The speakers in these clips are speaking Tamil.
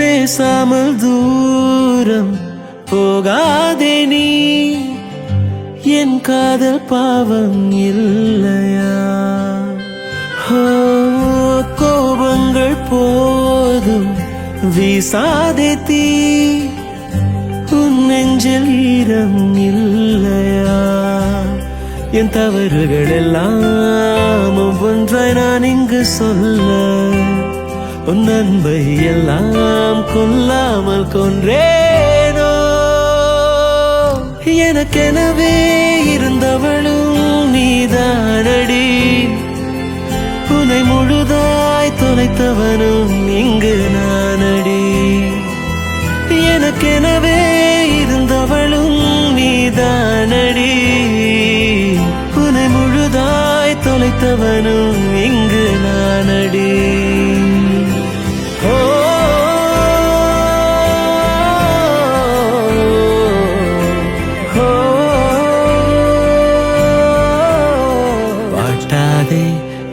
பேசாமல் தூரம் போகாதே நீ, என் காதல் பாவம் இல்லையா? கோபங்கள் போதும் வீசாதே தீ, உன் நெஞ்சில் ஈரம் இல்லையா? என் தவறுகள் எல்லாம் ஒவ்வொன்றாய் நான் இங்கு சொல்ல, உன் அன்பை எல்லாம் கொல்லாமல் கொன்றேனோ? எனக்கெனவே இருந்தவளும் நீதானடி, உன்னை முழுதாய் தொலைத்தவனும் இங்கு நானடி. எனக்கெனவே இருந்தவளும் நீதானடி, உன்னை முழுதாய் தொலைத்தவனும் இங்கு நானடி. வாட்டாதே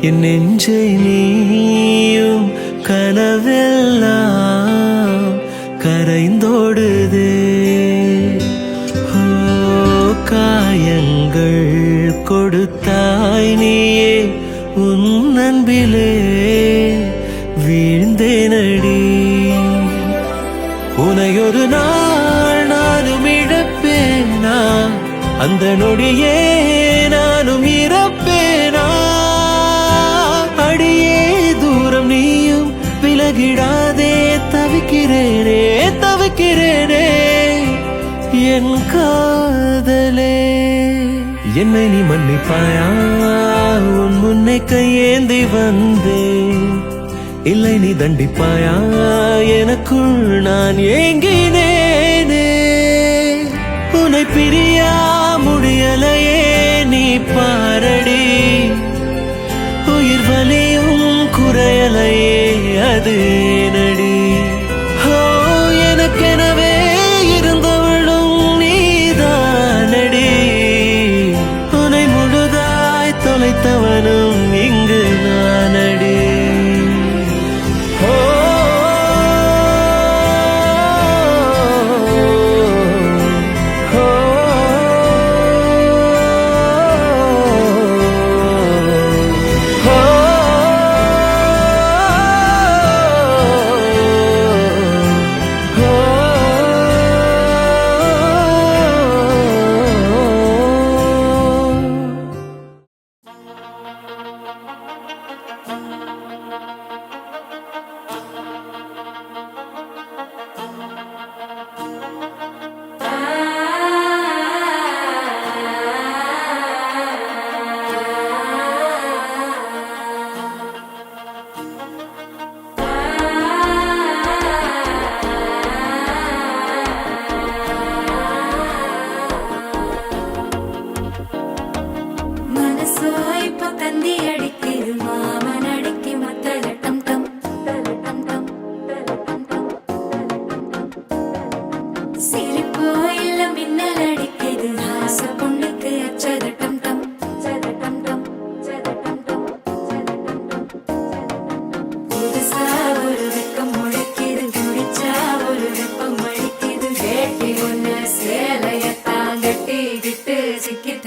என் நெஞ்சை நீயும், கனவெல்லாம் கரைந்தோடுதே. காயங்கள் கொடுத்தாய் நீயே, உன் அன்பிலே வீழ்ந்தேனடி. உனை ஒரு நாள் நானும் இழப்பேனா, அந்த நொடியே நானும் இறப்பேனா? அடியே தூரம் நீயும் விலகிடாதே, தவிக்கிறேனே தவிக்கிறேனே என் காதலே. என்னை நீ மன்னிப்பாயா? உன் முன்னை கையேந்தி வந்தேன். இல்லை நீ தண்டிப்பாயா? எனக்குள் நான் ஏங்கினேனே. உன்னை பிரியா முடியலையே நீ பாரடி, உயிர் வலியும் குறையலையே அது நடி. எனக்கெனவே இருந்தவளும் நீதானடி, உன்னை முழுதாய் தொலைத்தவனும் இங்கு நானடி.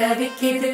தவிக்கிது